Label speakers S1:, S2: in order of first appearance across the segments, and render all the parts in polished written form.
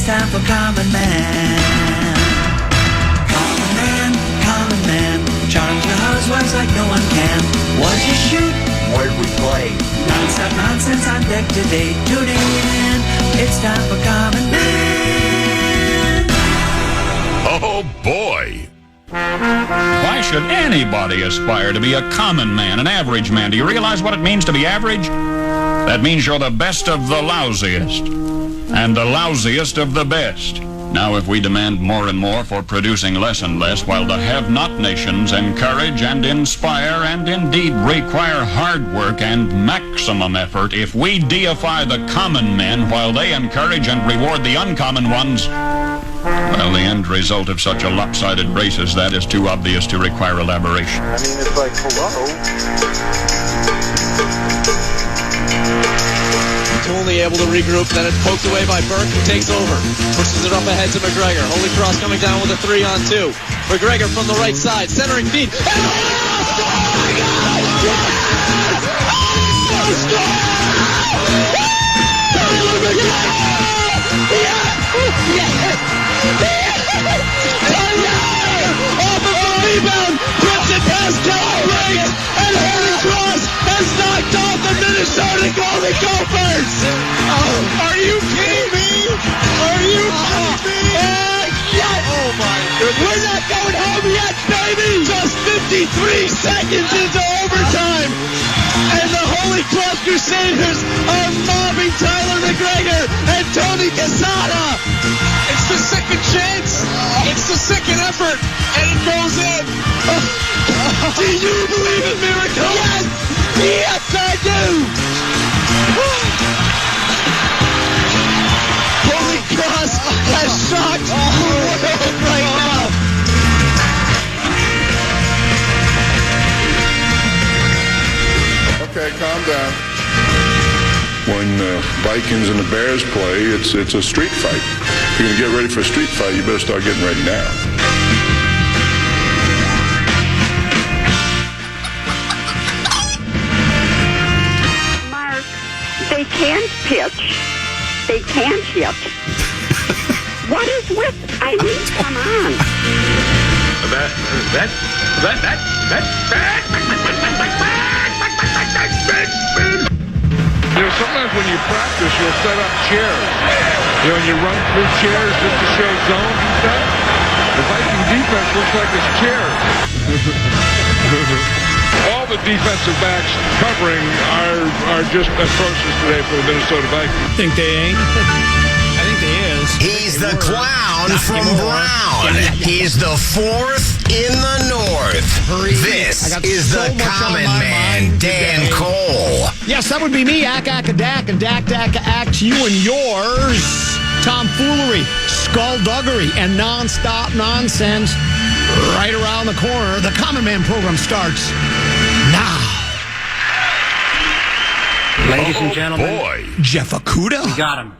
S1: It's time for Common Man. Common man, charms the housewives like no one can. What you shoot? Word we play. Non-stop nonsense on deck today. Tune in. It's time for Common Man.
S2: Oh, boy. Why should anybody aspire to be a common man, an average man? Do you realize what it means to be average? That means you're the best of the lousiest, and the lousiest of the best. Now, if we demand more and more for producing less and less, while the have-not nations encourage and inspire and indeed require hard work and maximum effort, if we deify the common men while they encourage and reward the uncommon ones, well, the end result of such a lopsided race as that is too obvious to require elaboration.
S3: I mean, it's like, hello?
S4: Tooley able to regroup, then it's poked away by Burke, who takes over. Pushes it up ahead to McGregor. Holy Cross coming down with a 3-on-2. McGregor from the right side, centering feed. And off of a rebound, puts it past Kelly Riggs, and Holy Cross has knocked off the Minnesota Golden Gophers. Are you kidding me? Are you kidding me? Yes! Oh my goodness. We're not going home yet, baby! Just 53 seconds into overtime, and the Holy Cross Crusaders are mobbing Tyler McGregor and Tony Quesada. It's the second chance. It's the second effort, and it goes in. Do you believe in miracles? Yes! Yes, I do! Holy Cross has shocked the world right now.
S5: Okay, calm down. When the Vikings and the Bears play, it's a street fight. If you're going to get ready for a street fight, you better start getting ready now.
S6: Mark, they can't pitch. They can't hit. What is with? I mean, come on.
S7: You know, sometimes when you practice, you'll set up chairs. You know, and you run through chairs just to show zones and stuff. The Viking defense looks like it's chairs. All the defensive backs covering are just atrocious today for the Minnesota Vikings.
S8: Think they ain't? I think they is.
S9: He's the clown from Brown. He's the fourth in the north. This is the common man, Dan Cole.
S8: Yes, that would be me, Ack-Ack-a-Dak, and Dak-Dak-Act, you and yours. Tomfoolery, skullduggery, and nonstop nonsense right around the corner. The Common Man program starts now.
S10: Ladies and gentlemen.
S2: Boy.
S8: Jeff Okuda.
S10: We got him.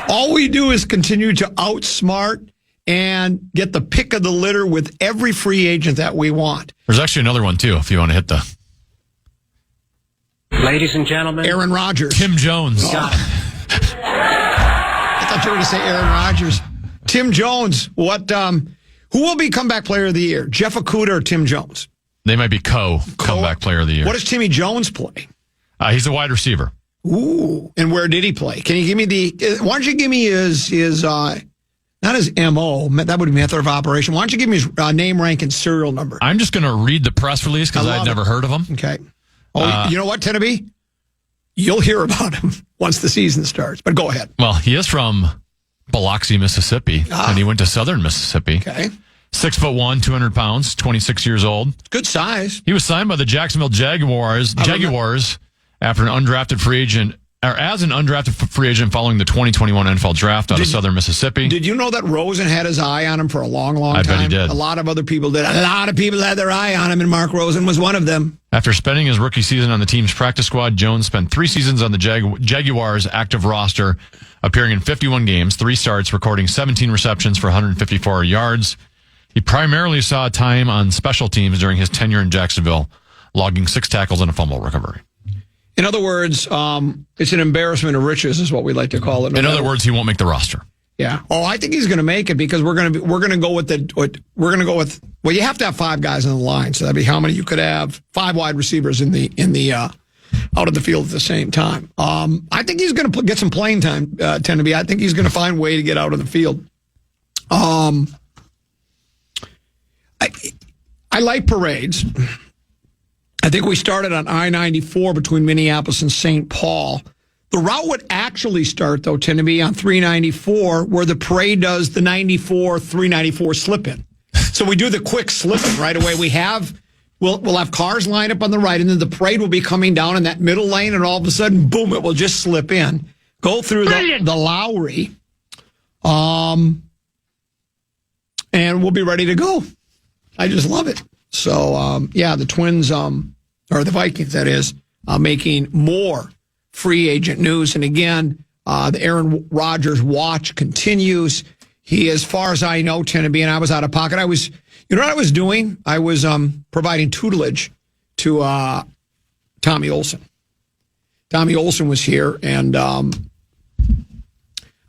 S8: All we do is continue to outsmart and get the pick of the litter with every free agent that we want.
S11: There's actually another one, too, if you want to hit the...
S10: Ladies and gentlemen.
S8: Aaron Rodgers.
S11: Tim Jones.
S8: I thought you were going to say Aaron Rodgers. Tim Jones. What? Who will be comeback player of the year? Jeff Okuda or Tim Jones?
S11: They might be comeback player of the year.
S8: What does Timmy Jones play?
S11: He's a wide receiver.
S8: Ooh. And where did he play? Can you give me why don't you give me his not his MO, that would be method of operation. Why don't you give me his name, rank, and serial number?
S11: I'm just going to read the press release because I'd never heard of him.
S8: Okay. Oh, you know what, Tenneby? You'll hear about him once the season starts, but go ahead.
S11: Well, he is from Biloxi, Mississippi, and he went to Southern Mississippi.
S8: Okay.
S11: 6'1", 200 pounds, 26 years old.
S8: Good size.
S11: He was signed by the Jacksonville Jaguars after an undrafted free agent, or as an undrafted free agent following the 2021 NFL draft out of Southern Mississippi.
S8: Did you know that Rosen had his eye on him for a long, long time?
S11: I bet he did.
S8: A lot of other people did. A lot of people had their eye on him, and Mark Rosen was one of them.
S11: After spending his rookie season on the team's practice squad, Jones spent 3 seasons on the Jaguars' active roster, appearing in 51 games, 3 starts, recording 17 receptions for 154 yards. He primarily saw time on special teams during his tenure in Jacksonville, logging 6 tackles and a fumble recovery.
S8: In other words, it's an embarrassment of riches, is what we like to call it.
S11: In other words, he won't make the roster.
S8: Yeah. Oh, I think he's going to make it because we're going to go with. Well, you have to have 5 guys on the line, so that'd be how many you could have 5 wide receivers in the out of the field at the same time. I think he's going to get some playing time. Tend to be. I think he's going to find a way to get out of the field. I like parades. I think we started on I-94 between Minneapolis and St. Paul. The route would actually start, though, tend to be on 394, where the parade does the 394 slip-in. So we do the quick slip-in right away. We'll have cars lined up on the right, and then the parade will be coming down in that middle lane, and all of a sudden, boom, it will just slip in, go through the Lowry, and we'll be ready to go. I just love it. So, the Twins, or the Vikings, that is, making more free agent news. And again, the Aaron Rodgers watch continues. He, as far as I know, tend to be, and I was out of pocket. You know what I was doing? I was providing tutelage to Tommy Olson. Tommy Olson was here, and I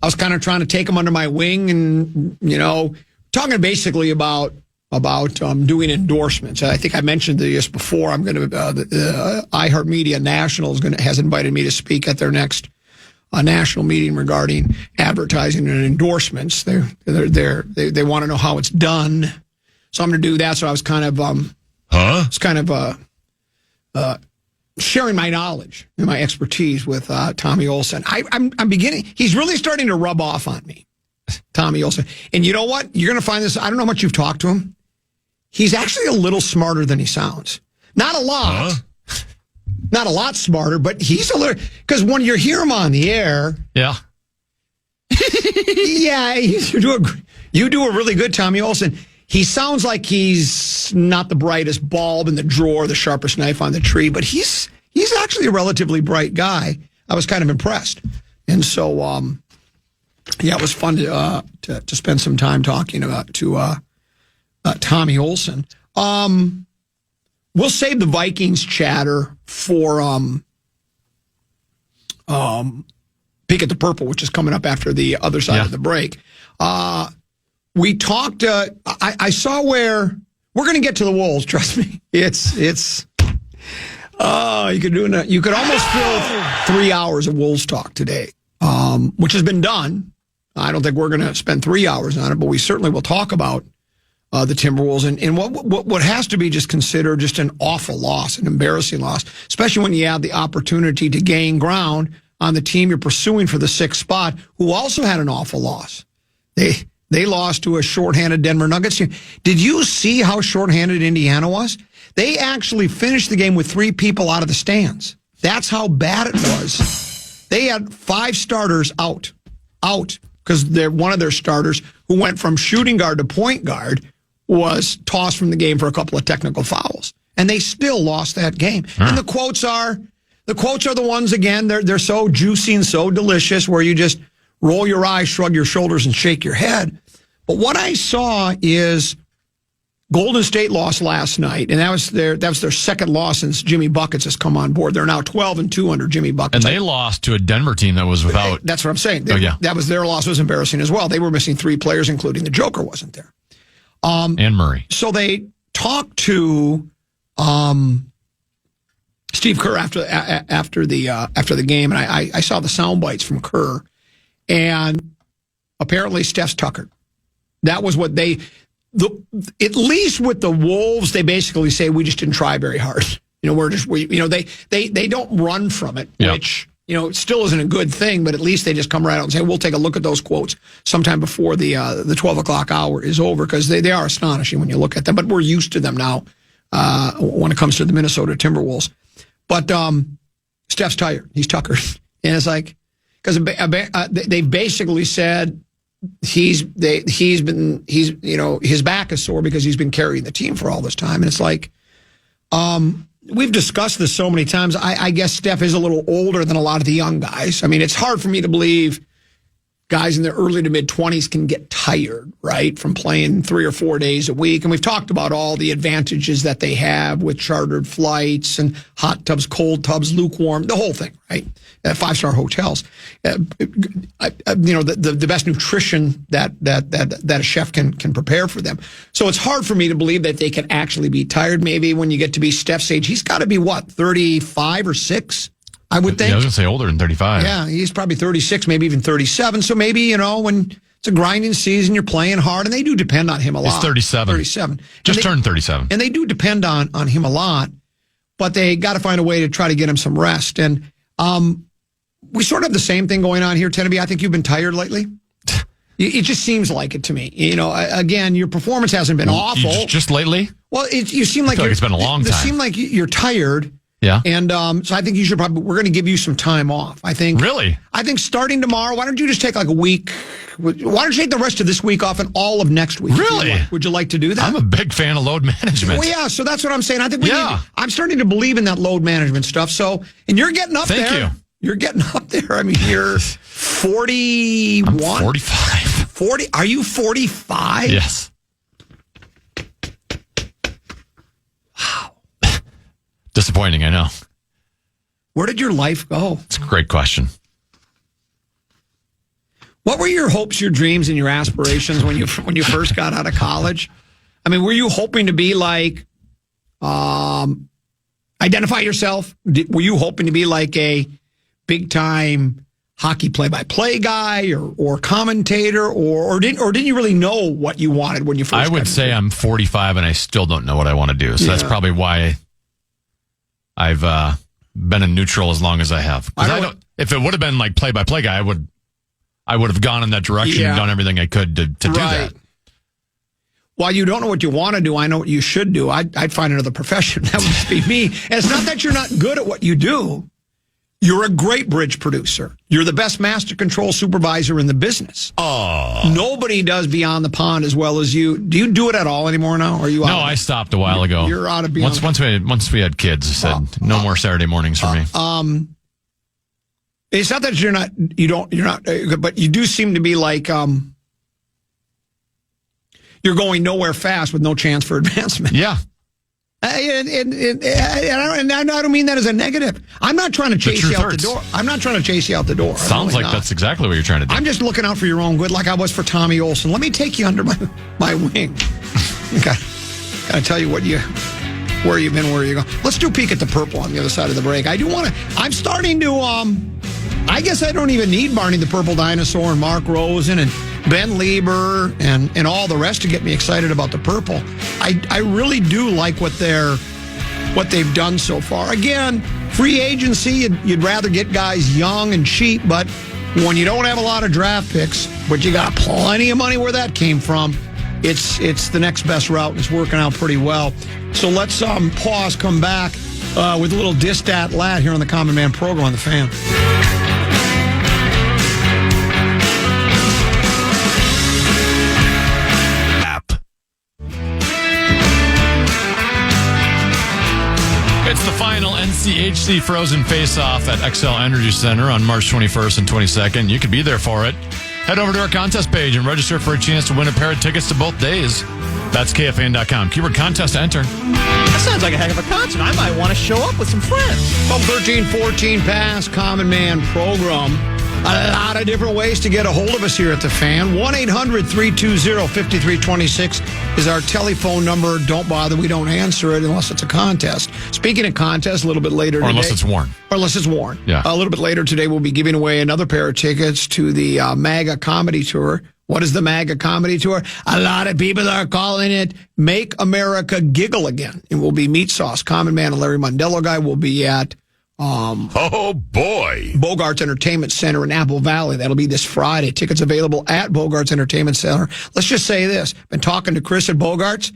S8: was kind of trying to take him under my wing and, talking basically about doing endorsements. I think I mentioned this before. I'm going to iHeartMedia National has invited me to speak at their next national meeting regarding advertising and endorsements. They want to know how it's done, so I'm going to do that. So I was kind of sharing my knowledge and my expertise with Tommy Olson. I'm beginning. He's really starting to rub off on me, Tommy Olson. And you know what? You're going to find this. I don't know how much you've talked to him. He's actually a little smarter than he sounds. Not a lot. Not a lot smarter, but he's a little... Because when you hear him on the air... Yeah. Yeah, you do a really good Tommy Olson. He sounds like he's not the brightest bulb in the drawer, the sharpest knife on the tree, but he's actually a relatively bright guy. I was kind of impressed. And so, it was fun to spend some time talking to Tommy Olson. We'll save the Vikings chatter for Peek at the Purple, which is coming up after the other side of the break. We talked. I saw where we're going to get to the Wolves. Trust me, it's. You could almost fill 3 hours of Wolves talk today, which has been done. I don't think we're going to spend 3 hours on it, but we certainly will talk about the Timberwolves and what has to be just considered just an awful loss, an embarrassing loss, especially when you have the opportunity to gain ground on the team you're pursuing for the 6th spot, who also had an awful loss. They lost to a shorthanded Denver Nuggets. Did you see how shorthanded Indiana was? They actually finished the game with 3 people out of the stands. That's how bad it was. They had 5 starters out because one of their starters, who went from shooting guard to point guard, was tossed from the game for a couple of technical fouls. And they still lost that game. And the quotes are the ones, again, they're so juicy and so delicious, where you just roll your eyes, shrug your shoulders, and shake your head. But what I saw is Golden State lost last night, and that was their second loss since Jimmy Buckets has come on board. They're now 12-2 under Jimmy Buckets.
S11: And they lost to a Denver team that was without...
S8: That's what I'm saying. That was their loss. Was embarrassing as well. They were missing 3 players, including the Joker wasn't there.
S11: And Murray.
S8: So they talked to Steve Kerr after the game, and I saw the sound bites from Kerr, and apparently Steph's tuckered. That was what at least with the Wolves, they basically say we just didn't try very hard. They don't run from it, which it still isn't a good thing, but at least they just come right out and say, we'll take a look at those quotes sometime before the 12 o'clock hour is over, because they are astonishing when you look at them, but we're used to them now when it comes to the Minnesota Timberwolves. But Steph's tired. He's tuckered. And it's like, because they basically said his back is sore because he's been carrying the team for all this time. And it's like, we've discussed this so many times. I guess Steph is a little older than a lot of the young guys. I mean, it's hard for me to believe, guys in their early to mid-20s can get tired, right, from playing 3 or 4 days a week. And we've talked about all the advantages that they have with chartered flights and hot tubs, cold tubs, lukewarm, the whole thing, right? 5-star hotels. The best nutrition that a chef can prepare for them. So it's hard for me to believe that they can actually be tired. Maybe when you get to be Steph's age, he's got to be, 35 or 6? I would think.
S11: Yeah, I was going to say older than 35.
S8: Yeah, he's probably 36, maybe even 37. So maybe, when it's a grinding season, you're playing hard, and they do depend on him a lot.
S11: He's 37.
S8: 37.
S11: Just turned 37.
S8: And they do depend on him a lot, but they got to find a way to try to get him some rest. And we sort of have the same thing going on here, Teneby. I think you've been tired lately. It just seems like it to me. Again, your performance hasn't been awful.
S11: Just lately?
S8: Well, you seem like,
S11: it's been a long time.
S8: It seems like you're tired.
S11: Yeah.
S8: And so I think you should we're going to give you some time off. I think.
S11: Really?
S8: I think starting tomorrow, why don't you just take like a week? Why don't you take the rest of this week off and all of next week?
S11: Really?
S8: Would you like to do that?
S11: I'm a big fan of load management.
S8: Well, yeah, so that's what I'm saying. I think I'm starting to believe in that load management stuff. So, and you're getting up there.
S11: Thank you.
S8: You're getting up there. I mean, you're 41.
S11: I'm 45.
S8: 40? Are you 45?
S11: Yes. Disappointing, I know.
S8: Where did your life go?
S11: It's a great question.
S8: What were your hopes, your dreams, and your aspirations when you first got out of college? I mean, were you hoping to be like, identify yourself? Were you hoping to be like a big-time hockey play-by-play guy or commentator, or didn't you really know what you wanted when you first?
S11: I would say I'm 45 and I still don't know what I want to do. So that's probably why I've been in neutral as long as I have. If it would have been like play-by-play guy, I would have gone in that direction and done everything I could to do that.
S8: While you don't know what you want to do, I know what you should do. I'd find another profession. That would just be me. And it's not that you're not good at what you do. You're a great bridge producer. You're the best master control supervisor in the business.
S11: Oh.
S8: Nobody does Beyond the Pond as well as you. Do you do it at all anymore now? Or are you out?
S11: No, I stopped a while ago.
S8: You're out of Beyond.
S11: Once we had kids, I said no more Saturday mornings for me.
S8: It's not that you're not, but you do seem to be like, you're going nowhere fast with no chance for advancement.
S11: Yeah.
S8: And I don't mean that as a negative. I'm not trying to chase you out the door. I'm not trying to chase you out the door.
S11: Sounds like that's exactly what you're trying to do.
S8: I'm just looking out for your own good, like I was for Tommy Olson. Let me take you under my wing. Gotta tell you where you've been, where you go. Let's do peek at the purple on the other side of the break. I'm starting to, I guess I don't even need Barney the Purple Dinosaur and Mark Rosen and Ben Lieber and all the rest to get me excited about the purple. I really do like what they've done so far. Again, free agency, you'd rather get guys young and cheap, but when you don't have a lot of draft picks, but you got plenty of money where that came from, it's the next best route, and it's working out pretty well. So let's pause, come back with a little Distat Lat here on the Common Man program on the Fan.
S11: It's the final NCHC Frozen Face-Off at XL Energy Center on March 21st and 22nd. You could be there for it. Head over to our contest page and register for a chance to win a pair of tickets to both days. That's KFAN.com. Keyword contest to enter.
S3: That sounds like a heck of a concert. I might want to show up with some friends.
S8: 12-13-14 pass, Common Man program. A lot of different ways to get a hold of us here at the Fan. 1-800-320-5326 is our telephone number. Don't bother. We don't answer it unless it's a contest. Speaking of contests, a little bit later today.
S11: Or unless it's worn.
S8: Yeah. A little bit later today, we'll be giving away another pair of tickets to the MAGA Comedy Tour. What is the MAGA Comedy Tour? A lot of people are calling it Make America Giggle Again. It will be Meat Sauce, Common Man, and Larry Mondello Guy will be at
S2: oh, boy.
S8: Bogart's Entertainment Center in Apple Valley. That'll be this Friday. Tickets available at Bogart's Entertainment Center. Let's just say this. Been talking to Chris at Bogart's.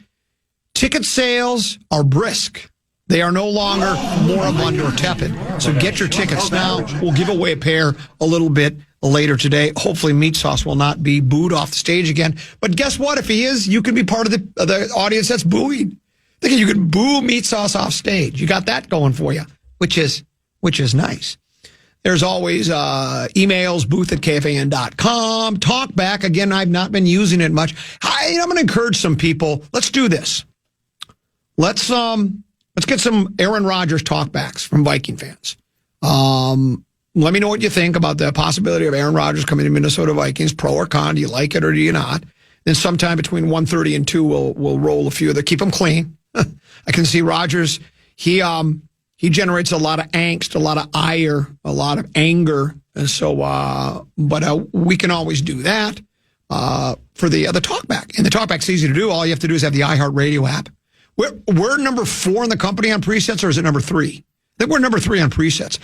S8: Ticket sales are brisk. They are no longer moribund or tepid. So get your tickets now. We'll give away a pair a little bit later today. Hopefully Meat Sauce will not be booed off the stage again. But guess what? If he is, you can be part of the audience that's booing. Thinking you can boo Meat Sauce off stage. You got that going for you, which is nice. There's always emails, booth@kfan.com. Talkback, again, I've not been using it much. I'm going to encourage some people. Let's do this. Let's get some Aaron Rodgers talkbacks from Viking fans. Let me know what you think about the possibility of Aaron Rodgers coming to Minnesota Vikings, pro or con. Do you like it or do you not? Then sometime between 1:30 and 2, we'll roll a few of them. Keep them clean. I can see Rodgers. He generates a lot of angst, a lot of ire, a lot of anger. And so, but we can always do that for the talkback. And the talkback's easy to do. All you have to do is have the iHeartRadio app. We're number 4 in the company on presets, or is it number 3? I think we're number 3 on presets.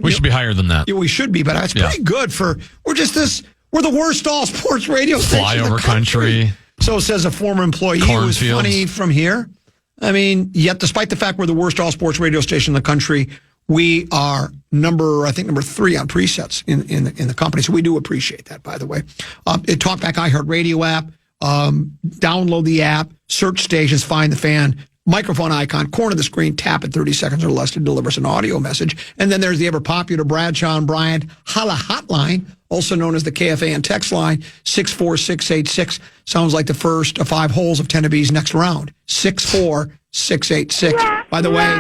S11: We should be higher than that.
S8: Yeah, we should be, but it's pretty good we're the worst all sports radio station in the country. So says a former employee who was funny from here. I mean, yet despite the fact we're the worst all sports radio station in the country, we are number 3 on presets in the company. So we do appreciate that, by the way. Talkback iHeartRadio app. Download the app, search stations, find the fan, microphone icon, corner of the screen, tap it 30 seconds or less to deliver us an audio message. And then there's the ever popular Bradshaw and Bryant Holla Hotline, also known as the KFAN text line, 64686. Sounds like the first of 5 holes of Tennessee's next round, 64686. By the way,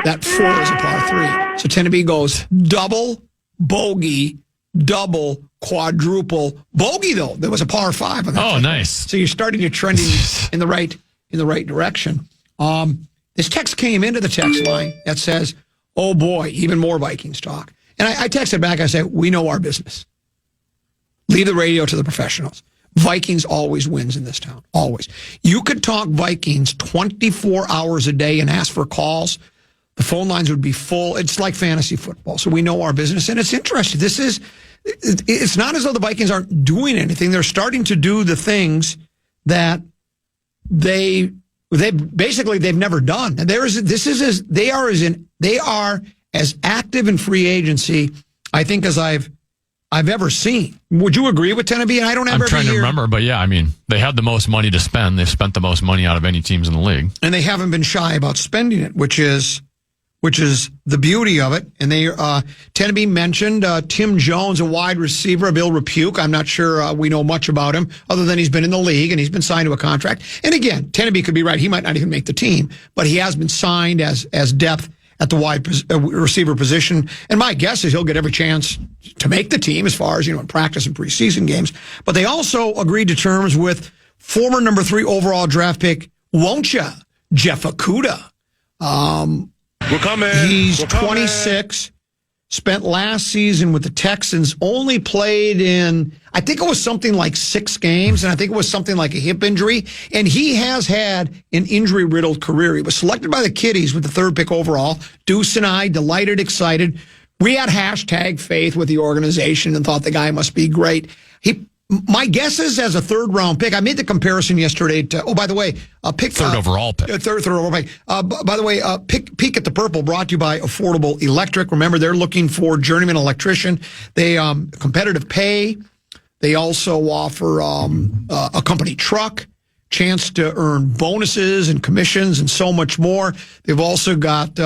S8: that 4 is a par 3. So Tennessee goes double, bogey, double, quadruple, bogey though. There was a par 5 on that.
S11: Oh, nice.
S8: So you're starting to trend in the right direction. This text came into the text line that says, "Oh boy, even more Vikings talk." And I texted back. I said, "We know our business. Leave the radio to the professionals. Vikings always wins in this town. Always. You could talk Vikings 24 hours a day and ask for calls. The phone lines would be full. It's like fantasy football. So we know our business, and it's interesting. It's not as though the Vikings aren't doing anything. They're starting to do the things that they've never done. And they are as active in free agency, I think, as I've ever seen. Would you agree with Tennessee? And I'm
S11: trying to remember, but yeah, I mean, they had the most money to spend. They've spent the most money out of any teams in the league,
S8: and they haven't been shy about spending it, which is the beauty of it. And they Tennessee mentioned Tim Jones, a wide receiver of ill repute. I'm not sure we know much about him other than he's been in the league and he's been signed to a contract. And again, Tennessee could be right. He might not even make the team, but he has been signed as depth at the wide receiver position. And my guess is he'll get every chance to make the team as far as, in practice and preseason games. But they also agreed to terms with former number 3 overall draft pick, won't ya, Jeff Okudah.
S7: We're coming.
S8: He's 26, spent last season with the Texans, only played in, I think it was something like 6 games, and I think it was something like a hip injury. And he has had an injury-riddled career. He was selected by the Kitties with the 3rd pick overall. Deuce and I, delighted, excited. We had #faith with the organization and thought the guy must be great. My guess is as a 3rd-round pick. I made the comparison yesterday to, by the way, pick
S11: 3rd overall pick.
S8: Third overall pick. By the way, Peek at the Purple brought to you by Affordable Electric. Remember, they're looking for journeyman electrician. They competitive pay. They also offer a company truck, chance to earn bonuses and commissions, and so much more. They've also got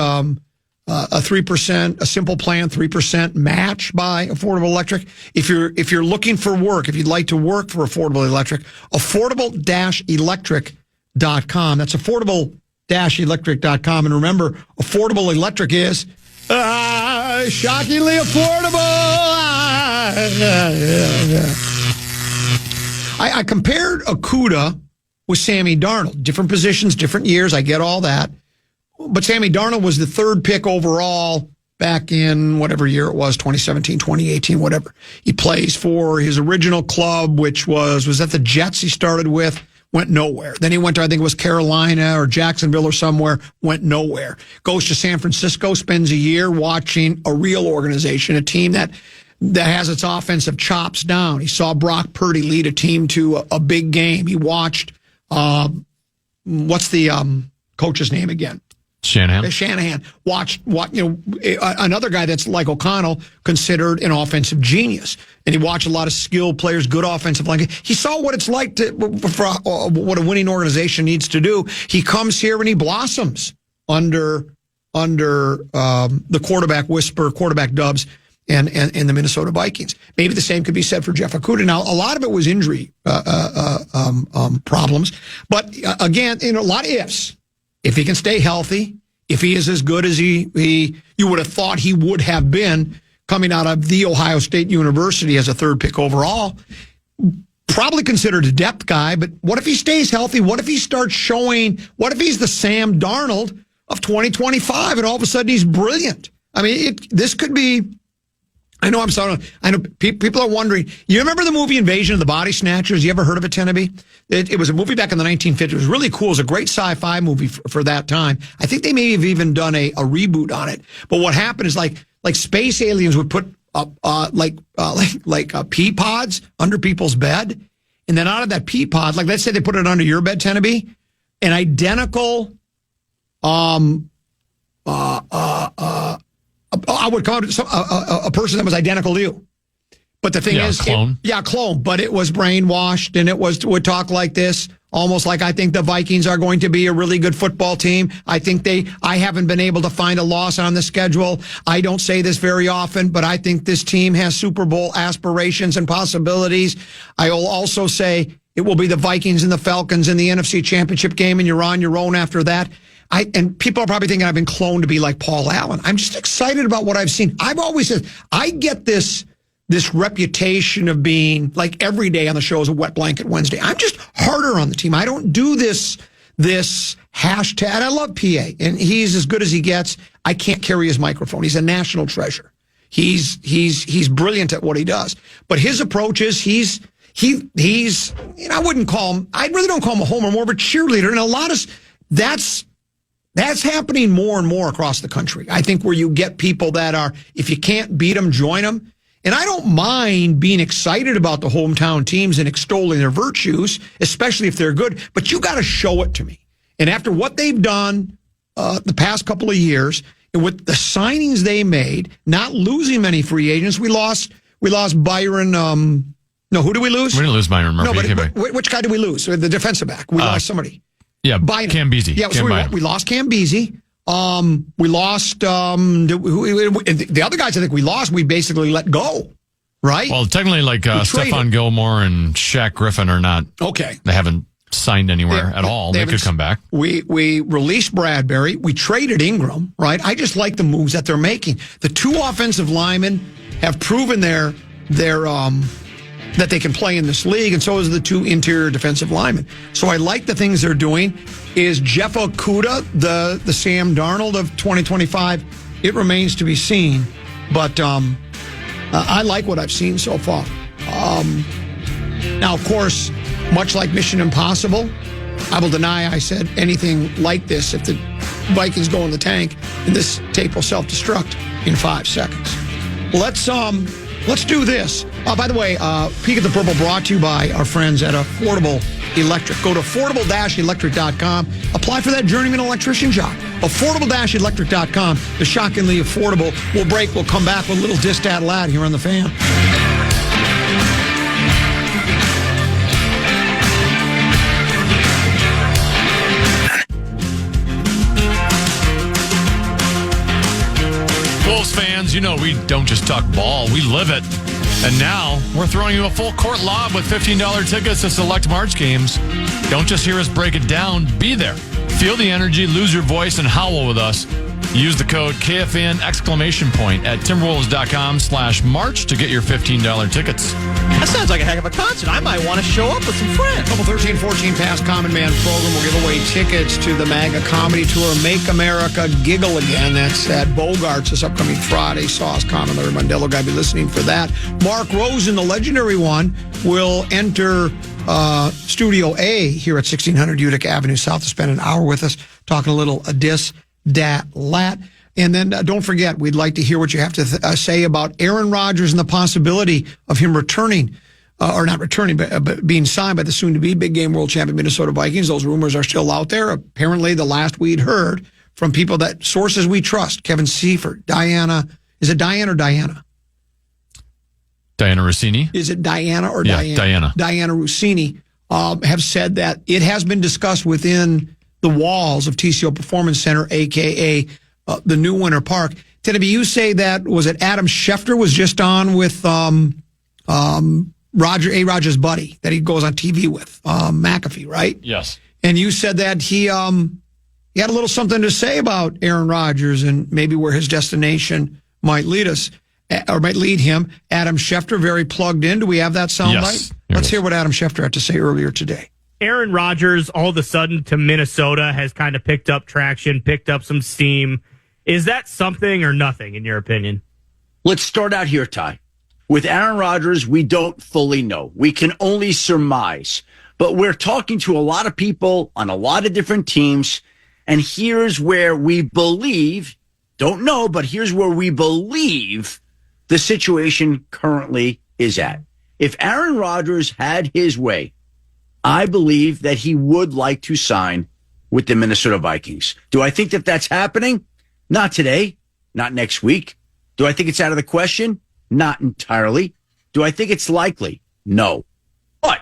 S8: a 3%, a simple plan, 3% match by Affordable Electric. If you're looking for work, if you'd like to work for Affordable Electric, affordable-electric.com. That's affordable-electric.com. And remember, Affordable Electric is shockingly affordable. I compared Okudah with Sammy Darnold. Different positions, different years. I get all that. But Sammy Darnold was the 3rd pick overall back in whatever year it was, 2017, 2018, whatever. He plays for his original club, which was that the Jets he started with? Went nowhere. Then he went to, I think it was Carolina or Jacksonville or somewhere, went nowhere. Goes to San Francisco, spends a year watching a real organization, a team that has its offensive chops down. He saw Brock Purdy lead a team to a big game. He watched, what's the coach's name again?
S11: Shanahan.
S8: Watched another guy that's like O'Connell, considered an offensive genius, and he watched a lot of skilled players, good offensive line. He saw what it's like for what a winning organization needs to do. He comes here and he blossoms under the quarterback whisper, quarterback dubs and the Minnesota Vikings. Maybe the same could be said for Jeff Okudah. Now, a lot of it was injury problems, but again, a lot of ifs. If he can stay healthy, if he is as good as you would have thought he would have been coming out of The Ohio State University as a third pick overall, probably considered a depth guy, but what if he stays healthy? What if he starts showing, what if he's the Sam Darnold of 2025 and all of a sudden he's brilliant? I mean, this could be, I know people are wondering, you remember the movie Invasion of the Body Snatchers? You ever heard of it, Tenneby? It was a movie back in the 1950s. It was really cool. It was a great sci-fi movie for that time. I think they may have even done a reboot on it. But what happened is like space aliens would put pea pods under people's bed. And then out of that pea pod, like let's say they put it under your bed, Tenneby, an identical, I would call it a person that was identical to you. But the thing is,
S11: clone.
S8: Clone. But it was brainwashed, and it would talk like this, almost like I think the Vikings are going to be a really good football team. I haven't been able to find a loss on the schedule. I don't say this very often, but I think this team has Super Bowl aspirations and possibilities. I will also say it will be the Vikings and the Falcons in the NFC Championship game, and you're on your own after that. And people are probably thinking I've been cloned to be like Paul Allen. I'm just excited about what I've seen. I've always said I get this reputation of being like every day on the show is a wet blanket Wednesday. I'm just harder on the team. I don't do this hashtag. I love PA, and he's as good as he gets. I can't carry his microphone. He's a national treasure. He's brilliant at what he does. But his approach is he's I really don't call him a homer, more of a cheerleader, and a lot of that's happening more and more across the country. I think where you get people that are, if you can't beat them, join them. And I don't mind being excited about the hometown teams and extolling their virtues, especially if they're good, but you got to show it to me. And after what they've done the past couple of years, and with the signings they made, not losing many free agents, we lost Byron. No, who did we lose?
S11: We didn't lose Byron Murphy.
S8: No, but which guy did we lose? The defensive back. We lost somebody.
S11: Yeah,
S8: Bynum.
S11: Cam Beasley.
S8: Yeah, so we lost Cam Beasley. We lost the other guys. I think we lost. We basically let go, right?
S11: Well, technically, like Stephon Gilmore and Shaq Griffin are not.
S8: Okay,
S11: they haven't signed anywhere at all. They could come back.
S8: We released Bradbury. We traded Ingram. Right. I just like the moves that they're making. The two offensive linemen have proven their that they can play in this league, and so is the two interior defensive linemen. So I like the things they're doing. Is Jeff Okudah the Sam Darnold of 2025? It remains to be seen, but I like what I've seen so far. Now, of course, much like Mission Impossible, I will deny I said anything like this if the Vikings go in the tank, and this tape will self-destruct in 5 seconds. Let's do this. By the way, Peek at the Purple brought to you by our friends at Affordable Electric. Go to affordable-electric.com. Apply for that journeyman electrician job. Affordable-electric.com. The shockingly affordable. We'll break. We'll come back with a little Distat Lad here on the Fan.
S11: Wolves fans, you know we don't just talk ball, we live it. And now, we're throwing you a full court lob with $15 tickets to select March games. Don't just hear us break it down, be there. Feel the energy, lose your voice, and howl with us. Use the code KFAN ! At timberwolves.com/March to get your $15 tickets.
S3: That sounds like a heck of a concert. I might want to show up with some friends.
S8: Couple 13-14 past Common Man program. We'll give away tickets to the MAGA Comedy Tour, Make America Giggle Again. That's at Bogart's this upcoming Friday. Sauce Common, Larry Mondello, got to be listening for that. Mark Rosen, the legendary one, will enter Studio A here at 1600 Utica Avenue South to spend an hour with us, talking a little Lat. And then don't forget, we'd like to hear what you have to say about Aaron Rodgers and the possibility of him returning, or not returning, but being signed by the soon-to-be big game world champion Minnesota Vikings. Those rumors are still out there. Apparently, the last we'd heard from people that sources we trust, Kevin Seifert, Diana. Is it Diane or Diana?
S11: Diana Rossini.
S8: Is it Diana or Diana?
S11: Diana.
S8: Diana Rossini have said that it has been discussed within the walls of TCO Performance Center, a.k.a. The New Winter Park, you say that, was it Adam Schefter was just on with Rodgers' buddy that he goes on TV with, McAfee, right?
S11: Yes.
S8: And you said that he had a little something to say about Aaron Rodgers and maybe where his destination might lead us, or might lead him. Adam Schefter, very plugged in. Do we have that soundbite?
S11: Yes.
S8: Let's hear what Adam Schefter had to say earlier today.
S12: Aaron Rodgers, all of a sudden, to Minnesota has kind of picked up traction, picked up some steam. Is that something or nothing, in your opinion?
S13: Let's start out here, Ty. With Aaron Rodgers, we don't fully know. We can only surmise. But we're talking to a lot of people on a lot of different teams, and here's where we believe, don't know, but here's where we believe the situation currently is at. If Aaron Rodgers had his way, I believe that he would like to sign with the Minnesota Vikings. Do I think that that's happening? Not today, not next week. Do I think it's out of the question? Not entirely. Do I think it's likely? No. But,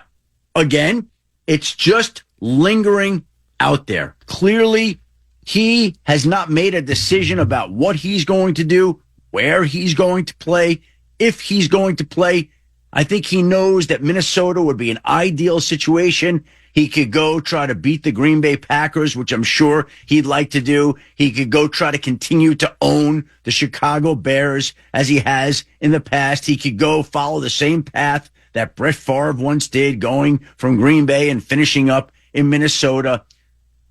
S13: again, it's just lingering out there. Clearly, he has not made a decision about what he's going to do, where he's going to play, if he's going to play. I think he knows that Minnesota would be an ideal situation. He could go try to beat the Green Bay Packers, which I'm sure he'd like to do. He could go try to continue to own the Chicago Bears as he has in the past. He could go follow the same path that Brett Favre once did, going from Green Bay and finishing up in Minnesota.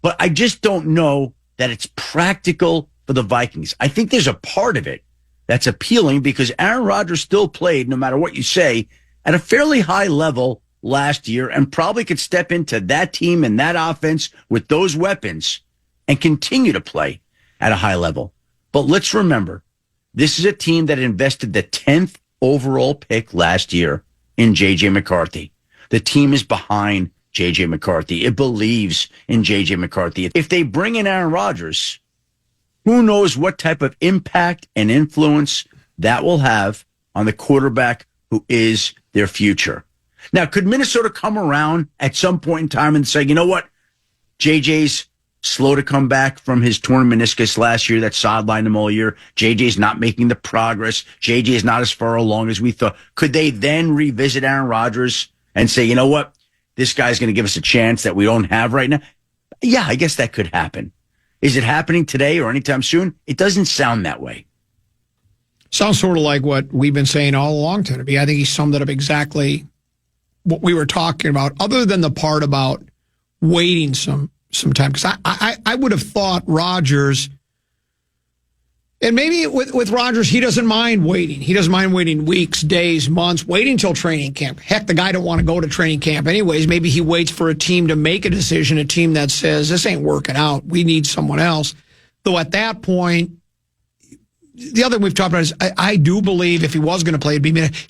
S13: But I just don't know that it's practical for the Vikings. I think there's a part of it that's appealing because Aaron Rodgers still played, no matter what you say, at a fairly high level last year and probably could step into that team and that offense with those weapons and continue to play at a high level. But let's remember, this is a team that invested the 10th overall pick last year in J.J. McCarthy. The team is behind J.J. McCarthy. It believes in J.J. McCarthy. If they bring in Aaron Rodgers, who knows what type of impact and influence that will have on the quarterback who is their future. Now, could Minnesota come around at some point in time and say, you know what? JJ's slow to come back from his torn meniscus last year that sidelined him all year. JJ's not making the progress. JJ is not as far along as we thought. Could they then revisit Aaron Rodgers and say, you know what? This guy's going to give us a chance that we don't have right now? Yeah, I guess that could happen. Is it happening today or anytime soon? It doesn't sound that way.
S8: Sounds sort of like what we've been saying all along, Tennessee. I think he summed it up exactly what we were talking about, other than the part about waiting some time. Because I would have thought Rodgers, and maybe with Rodgers, he doesn't mind waiting. He doesn't mind waiting weeks, days, months, waiting until training camp. Heck, the guy don't want to go to training camp anyways. Maybe he waits for a team to make a decision, a team that says, this ain't working out. We need someone else. Though at that point, the other thing we've talked about is I do believe if he was going to play,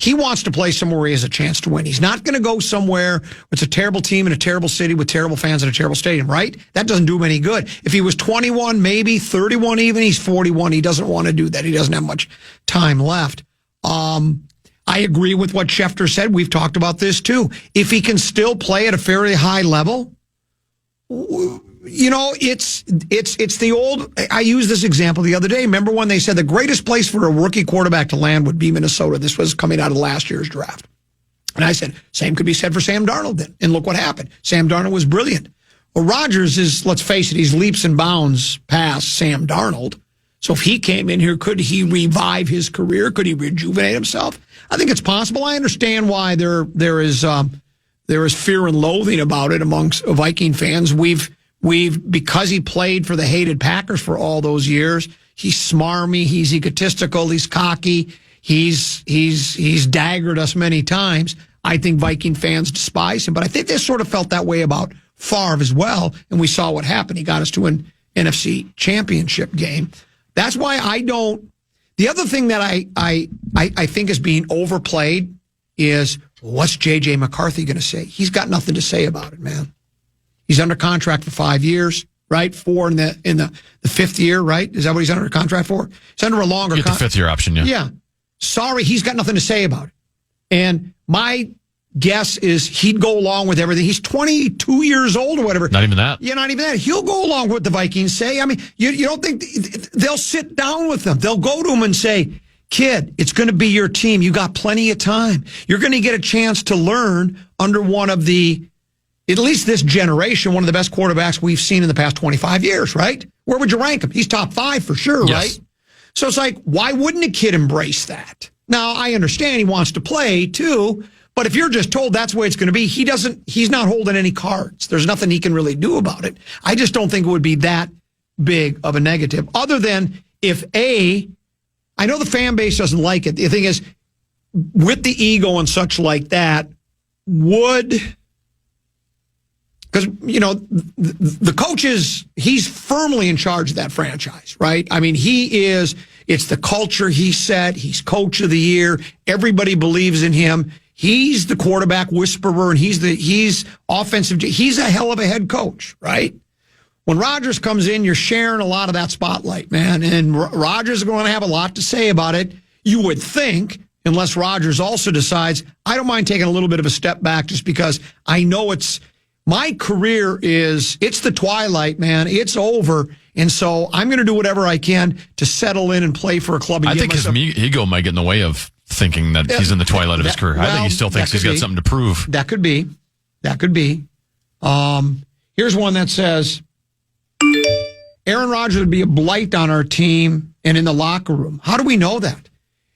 S8: he wants to play somewhere where he has a chance to win. He's not going to go somewhere where it's a terrible team in a terrible city with terrible fans in a terrible stadium, right? That doesn't do him any good. If he was 21, maybe 31 even, he's 41. He doesn't want to do that. He doesn't have much time left. I agree with what Schefter said. We've talked about this too. If he can still play at a fairly high level, you know, it's the old, I used this example the other day. Remember when they said the greatest place for a rookie quarterback to land would be Minnesota? This was coming out of last year's draft. And I said, same could be said for Sam Darnold then. And look what happened. Sam Darnold was brilliant. Well, Rodgers is, let's face it, he's leaps and bounds past Sam Darnold. So if he came in here, could he revive his career? Could he rejuvenate himself? I think it's possible. I understand why there is fear and loathing about it amongst Viking fans. We've because he played for the hated Packers for all those years, he's smarmy, he's egotistical, he's cocky, he's daggered us many times. I think Viking fans despise him, but I think they sort of felt that way about Favre as well, and we saw what happened. He got us to an NFC championship game. That's why I don't. The other thing that I think is being overplayed is, what's J.J. McCarthy going to say? He's got nothing to say about it, man. He's under contract for 5 years, right? 4 in the fifth year, right? Is that what he's under contract for? He's under a longer contract.
S11: The fifth year option, yeah.
S8: Yeah. Sorry, he's got nothing to say about it. And my guess is he'd go along with everything. He's 22 years old or whatever.
S11: Not even that.
S8: Yeah, not even that. He'll go along with what the Vikings say. I mean, you don't think they'll sit down with him? They'll go to him and say, kid, it's going to be your team. You got plenty of time. You're going to get a chance to learn under one of the, at least this generation, one of the best quarterbacks we've seen in the past 25 years, right? Where would you rank him? He's top 5 for sure,
S11: yes.
S8: Right? So it's like, why wouldn't a kid embrace that? Now, I understand he wants to play too, but if you're just told that's the way it's going to be, he's not holding any cards. There's nothing he can really do about it. I just don't think it would be that big of a negative, other than if I know the fan base doesn't like it. The thing is, with the ego and such like that, because, the coach he's firmly in charge of that franchise, right? I mean, it's the culture he set. He's coach of the year. Everybody believes in him. He's the quarterback whisperer, and he's offensive. He's a hell of a head coach, right? When Rodgers comes in, you're sharing a lot of that spotlight, man. And Rodgers is going to have a lot to say about it, you would think, unless Rodgers also decides, I don't mind taking a little bit of a step back just because I know my career it's the twilight, man. It's over. And so I'm going to do whatever I can to settle in and play for a club. And
S11: I think his ego might get in the way of thinking that he's in the twilight of his career. I think he still thinks he's got something to prove.
S8: That could be. Here's one that says, Aaron Rodgers would be a blight on our team and in the locker room. How do we know that?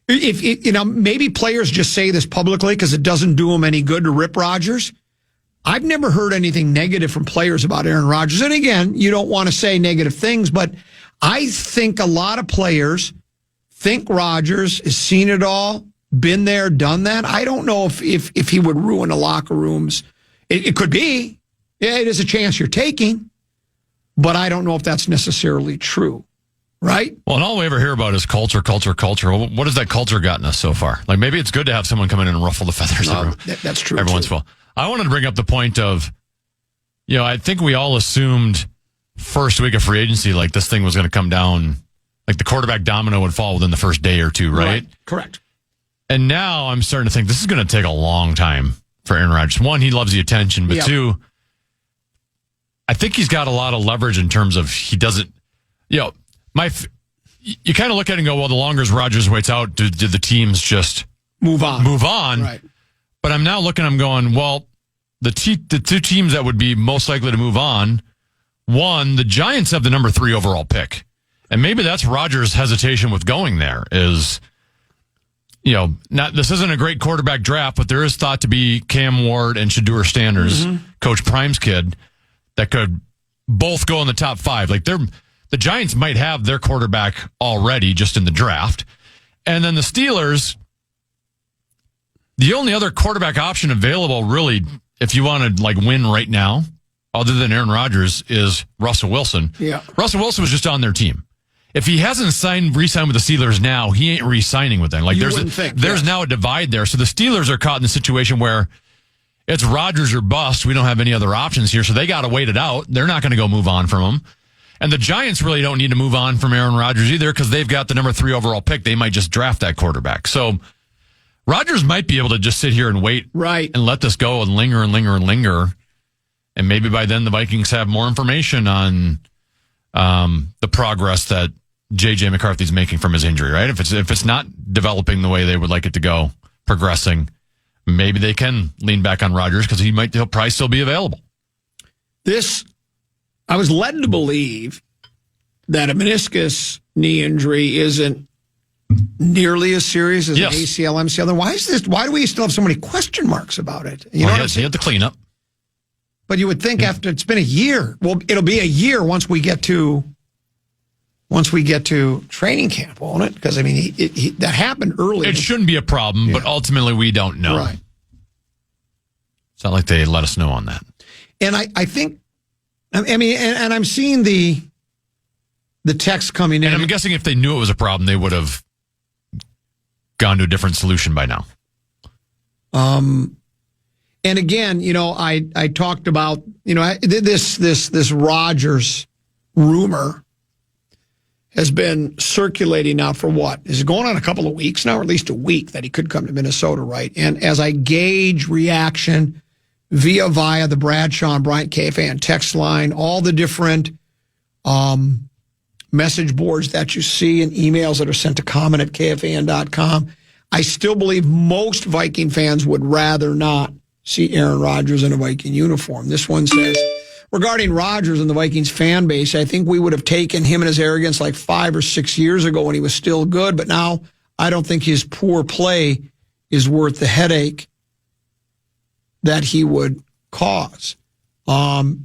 S8: If maybe players just say this publicly because it doesn't do them any good to rip Rodgers. I've never heard anything negative from players about Aaron Rodgers. And again, you don't want to say negative things, but I think a lot of players think Rodgers has seen it all, been there, done that. I don't know if he would ruin the locker rooms. It could be. Yeah, it is a chance you're taking. But I don't know if that's necessarily true, right?
S11: Well, and all we ever hear about is culture. Well, what has that culture gotten us so far? Like, maybe it's good to have someone come in and ruffle the feathers.
S8: That's true.
S11: Every once in a while. I wanted to bring up the point of, I think we all assumed first week of free agency, like this thing was going to come down, like the quarterback domino would fall within the first day or two, right?
S8: Correct.
S11: And now I'm starting to think this is going to take a long time for Aaron Rodgers. One, he loves the attention, but two, I think he's got a lot of leverage in terms of he doesn't, you kind of look at it and go, well, the longer Rodgers waits out, do the teams just
S8: move on?
S11: Right. But I'm now looking, I'm going, well, the two teams that would be most likely to move on, one, the Giants have the number 3 overall pick. And maybe that's Rodgers' hesitation with going there is, this isn't a great quarterback draft, but there is thought to be Cam Ward and Shedeur Sanders, Coach Prime's kid, that could both go in the top 5. Like the Giants might have their quarterback already just in the draft. And then the Steelers, the only other quarterback option available really, if you want to win right now, other than Aaron Rodgers, is Russell Wilson.
S8: Yeah.
S11: Russell Wilson was just on their team. If he hasn't re-signed with the Steelers now, he ain't re-signing with them. There's now a divide there. So the Steelers are caught in the situation where it's Rodgers or bust. We don't have any other options here, so they got to wait it out. They're not going to go move on from him. And the Giants really don't need to move on from Aaron Rodgers either because they've got the number 3 overall pick. They might just draft that quarterback. So Rodgers might be able to just sit here and wait and let this go and linger and linger and linger. And maybe by then the Vikings have more information on the progress that J.J. McCarthy's making from his injury, right? If it's not developing the way they would like it to go, progressing, maybe they can lean back on Rodgers because he'll probably still be available.
S8: I was led to believe that a meniscus knee injury isn't nearly as serious as an ACL, MCL. Then why do we still have so many question marks about it?
S11: He had to clean up.
S8: But you would think after it's been a year, it'll be a year once we get to training camp, won't it? Because that happened early.
S11: It shouldn't be a problem, but ultimately we don't know.
S8: Right.
S11: It's not like they let us know on that.
S8: And I think, and I'm seeing the text coming in.
S11: And I'm guessing if they knew it was a problem, they would have gone to a different solution by now.
S8: And again, I talked about, this Rodgers rumor. has been circulating now for what? Is it going on a couple of weeks now, or at least a week, that he could come to Minnesota, right? And as I gauge reaction via the Bradshaw and Bryant KFAN text line, all the different message boards that you see and emails that are sent to comment@kfan.com, I still believe most Viking fans would rather not see Aaron Rodgers in a Viking uniform. This one says, regarding Rodgers and the Vikings fan base, I think we would have taken him and his arrogance like 5 or 6 years ago when he was still good, but now I don't think his poor play is worth the headache that he would cause.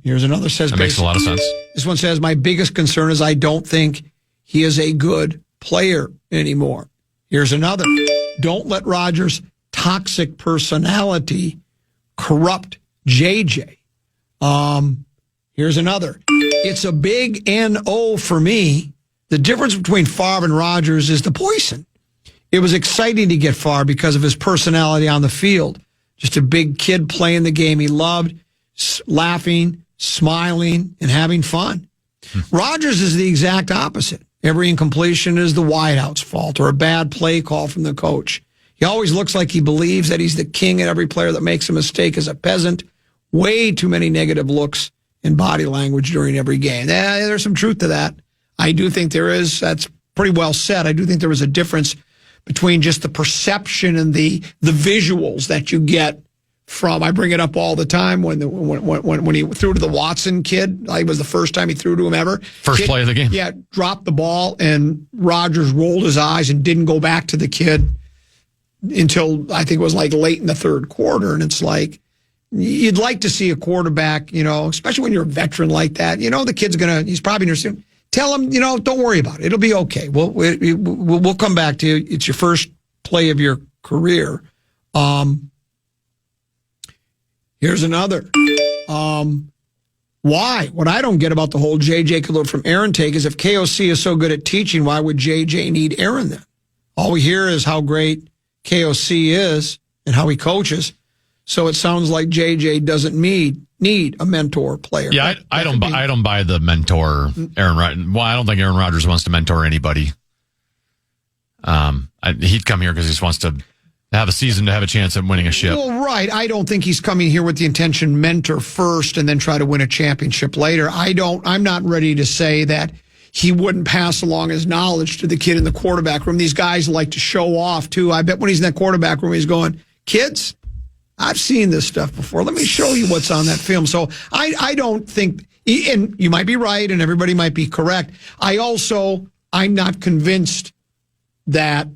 S8: Here's another says.
S11: That makes a lot of sense.
S8: This one says, my biggest concern is I don't think he is a good player anymore. Here's another. Don't let Rodgers' toxic personality corrupt JJ. Here's another. It's a big NO for me. The difference between Favre and Rodgers is the poison. It was exciting to get Favre because of his personality on the field. Just a big kid playing the game he loved, laughing, smiling, and having fun. Rodgers is the exact opposite. Every incompletion is the wideout's fault or a bad play call from the coach. He always looks like he believes that he's the king, and every player that makes a mistake is a peasant. Way too many negative looks and body language during every game. There's some truth to that. I do think there is. That's pretty well said. I do think there was a difference between just the perception and the visuals that you get from. I bring it up all the time when he threw to the Watson kid. It was the first time he threw to him ever.
S11: First play of the game.
S8: Yeah, dropped the ball, and Rodgers rolled his eyes and didn't go back to the kid until I think it was like late in the third quarter. And it's like, you'd like to see a quarterback, especially when you're a veteran like that. The kid's he's probably nursing. Tell him, don't worry about it. It'll be okay. We'll come back to you. It's your first play of your career. Here's another. Why? What I don't get about the whole J.J. could learn from Aaron take is if KOC is so good at teaching, why would J.J. need Aaron then? All we hear is how great KOC is and how he coaches. So it sounds like J.J. doesn't need a mentor player.
S11: Yeah, I don't buy the mentor Aaron Rodgers. Well, I don't think Aaron Rodgers wants to mentor anybody. He'd come here because he just wants to have a season to have a chance at winning a ship.
S8: Well, right. I don't think he's coming here with the intention mentor first and then try to win a championship later. I'm not ready to say that he wouldn't pass along his knowledge to the kid in the quarterback room. These guys like to show off too. I bet when he's in that quarterback room, he's going, kids, I've seen this stuff before. Let me show you what's on that film. So I don't think, and you might be right and everybody might be correct. I'm not convinced that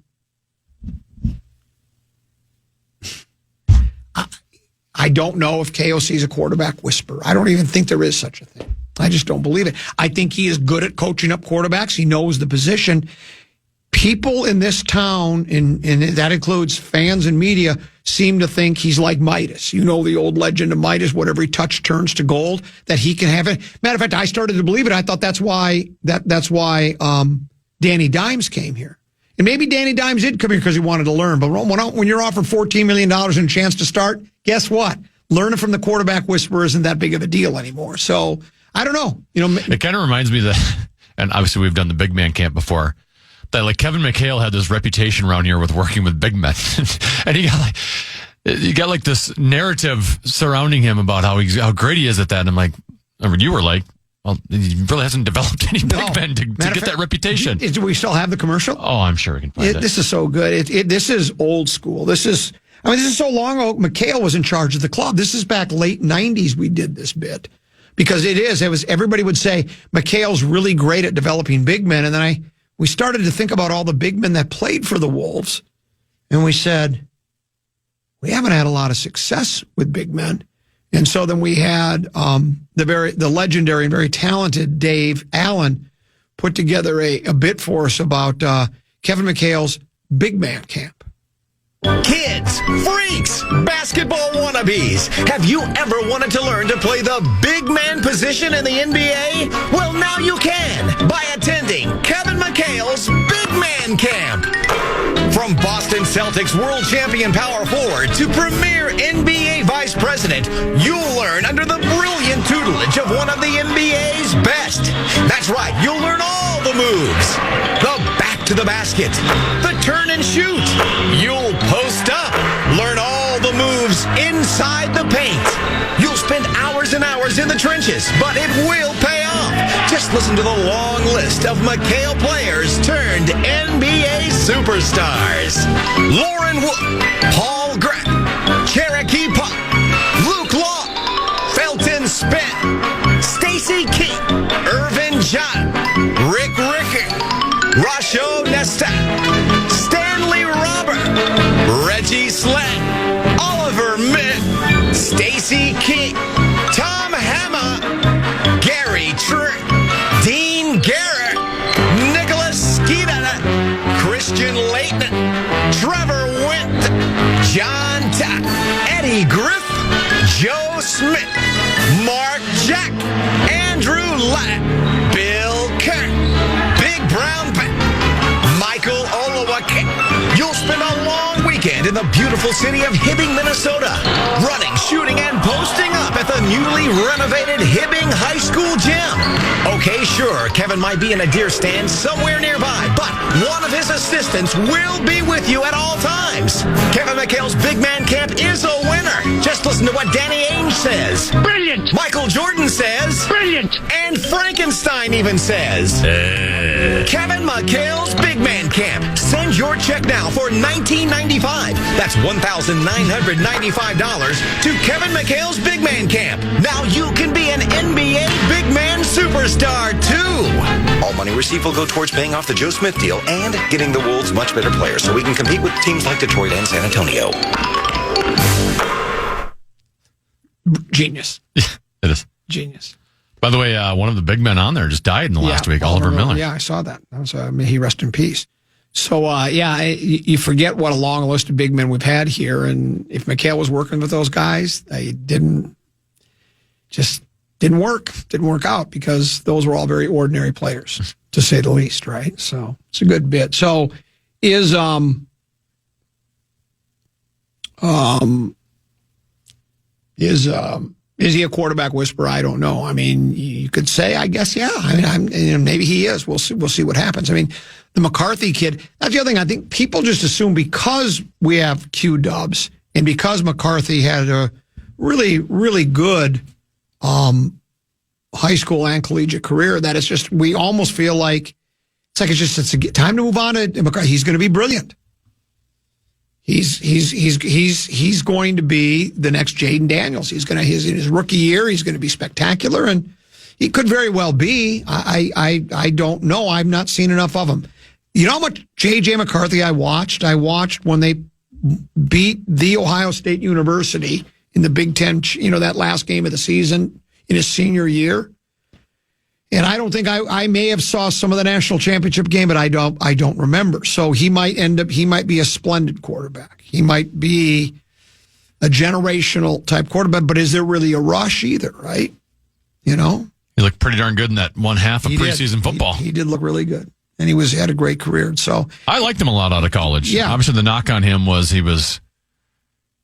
S8: I don't know if KOC is a quarterback whisperer. I don't even think there is such a thing. I just don't believe it. I think he is good at coaching up quarterbacks. He knows the position. People in this town, and that includes fans and media, seem to think he's like Midas. You know the old legend of Midas, whatever he touched turns to gold, that he can have it. Matter of fact, I started to believe it. I thought that's why Danny Dimes came here. And maybe Danny Dimes did come here because he wanted to learn. But when you're offered $14 million and a chance to start, guess what? Learning from the quarterback whisperer isn't that big of a deal anymore. So I don't know.
S11: It kind of reminds me that, and obviously we've done the big man camp before, that like Kevin McHale had this reputation around here with working with big men, and he got like this narrative surrounding him about how great he is at that. And I'm like, you were like, well, he really hasn't developed any big men to get that reputation.
S8: Do we still have the commercial?
S11: Oh, I'm sure we can find it.
S8: This is so good. This is old school. This is so long ago. McHale was in charge of the club. This is back late 90s we did this bit. Because everybody would say, McHale's really great at developing big men. And then we started to think about all the big men that played for the Wolves. And we said, we haven't had a lot of success with big men. And so then we had the legendary and very talented Dave Allen put together a bit for us about Kevin McHale's big man camp.
S9: Kids, freaks, basketball wannabes, have you ever wanted to learn to play the big man position in the NBA? Well, now you can by attending Kevin McHale's Big Man Camp. From Boston Celtics world champion power forward to premier NBA vice president, you'll learn under the brilliant tutelage of one of the NBA's best. That's right, you'll learn all the moves. the basket, the turn and shoot. You'll post up, learn all the moves inside the paint. You'll spend hours and hours in the trenches, but it will pay off. Just listen to the long list of McHale players turned NBA superstars. Lauren Wood, Paul Grant, Cherokee Pop, Luke Long, Felton Spence, Stacey King, Irvin John, Rick Rickard, Rasho Nesta, Stanley Robert, Reggie Slett, Oliver Mitt, Stacey King, Tom Hammer, Gary Trick, Dean Garrett, Nicholas Skeeter, Christian Leighton, Trevor Wint, John Tack, Eddie Griff, Joe Smith, Mark Jack, Andrew Latt, Bill Kirk, Big Brown Bat, Michael Olowake. You'll spend a long weekend in the beautiful city of Hibbing, Minnesota, running, shooting, and posting up at the newly renovated Hibbing High School gym. Okay, sure, Kevin might be in a deer stand somewhere nearby, but one of his assistants will be with you at all times. Kevin McHale's Big Man Camp is a winner. Just listen to what Danny Ainge says.
S10: Brilliant!
S9: Michael Jordan says.
S10: Brilliant!
S9: And Frankenstein even says. Kevin McHale's Big Man Camp. Send your check now for $19.95. That's $1,995 to Kevin McHale's Big Man Camp. Now you can be an NBA Big Man superstar, too.
S14: All money received will go towards paying off the Joe Smith deal and getting the Wolves much better players so we can compete with teams like Detroit and San Antonio.
S8: Genius.
S11: It is.
S8: Genius.
S11: By the way, one of the big men on there just died in the last week, Oliver Miller.
S8: Yeah, I saw that. That was, may he rest in peace. So, you forget what a long list of big men we've had here. And if McHale was working with those guys, they didn't work. Didn't work out because those were all very ordinary players, to say the least, right? So it's a good bit. So is he a quarterback whisperer? I don't know. I mean, you could say, I guess, yeah. I mean, maybe he is. We'll see what happens. I mean, the McCarthy kid, that's the other thing. I think people just assume because we have Q-Dubs and because McCarthy had a really, really good high school and collegiate career, that it's just, we almost feel like it's time to move on to McCarthy. He's going to be brilliant. He's going to be the next Jaden Daniels. He's going to in his rookie year. He's going to be spectacular, and he could very well be. I don't know. I've not seen enough of him. You know how much J.J. McCarthy I watched? I watched when they beat The Ohio State University in the Big Ten. That last game of the season in his senior year. And I don't think I may have saw some of the national championship game, but I don't remember. So he might be a splendid quarterback. He might be a generational type quarterback, but is there really a rush either, right? He
S11: looked pretty darn good in that one half of preseason football.
S8: He did look really good. And he had a great career. So
S11: I liked him a lot out of college.
S8: Yeah.
S11: Obviously the knock on him was he was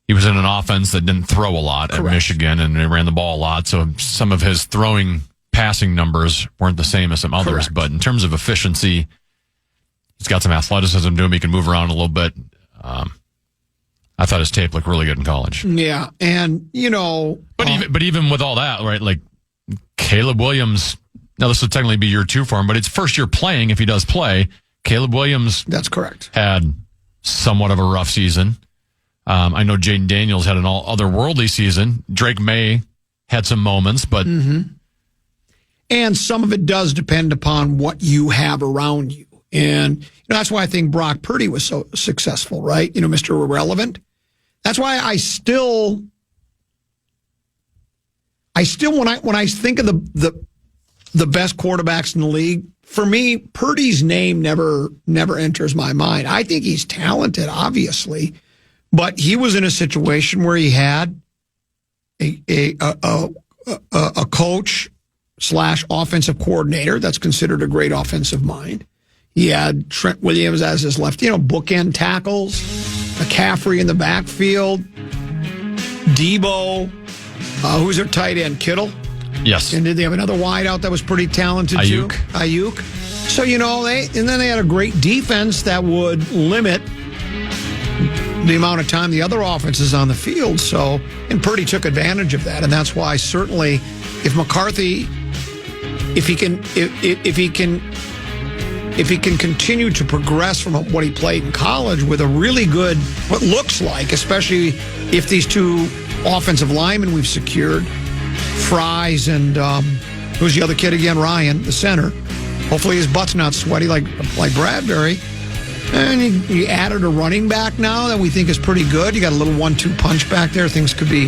S11: in an offense that didn't throw a lot at Michigan, and they ran the ball a lot. So some of his passing numbers weren't the same as some others.
S8: Correct.
S11: But in terms of efficiency, he's got some athleticism to him. He can move around a little bit. I thought his tape looked really good in college.
S8: Yeah. And,
S11: But even with all that, right, like Caleb Williams, now this would technically be year 2 for him, but it's first year playing if he does play. Caleb Williams.
S8: That's correct.
S11: Had somewhat of a rough season. I know Jaden Daniels had an all otherworldly season. Drake May had some moments, but.
S8: Mm-hmm. And some of it does depend upon what you have around you. And that's why I think Brock Purdy was so successful, right? Mr. Irrelevant. That's why I still when I think of the best quarterbacks in the league, for me, Purdy's name never enters my mind. I think he's talented, obviously, but he was in a situation where he had a coach / offensive coordinator that's considered a great offensive mind. He had Trent Williams as his left, bookend tackles, McCaffrey in the backfield, Debo, who's their tight end, Kittle?
S11: Yes.
S8: And did they have another wideout that was pretty talented too?
S11: Ayuk.
S8: So, then they had a great defense that would limit the amount of time the other offense is on the field. So, and Purdy took advantage of that. And that's why certainly if McCarthy, if he can continue to progress from what he played in college with a really good, what looks like, especially if these two offensive linemen we've secured, Fries and who's the other kid again? Ryan, the center. Hopefully his butt's not sweaty like Bradbury. And you added a running back now that we think is pretty good. You got a little 1-2 punch back there. Things could be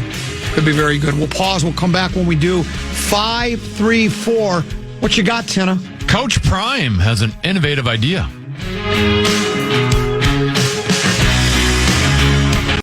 S8: very good. We'll pause. We'll come back when we do. 5-3-4. What you got, Tina?
S11: Coach Prime has an innovative idea.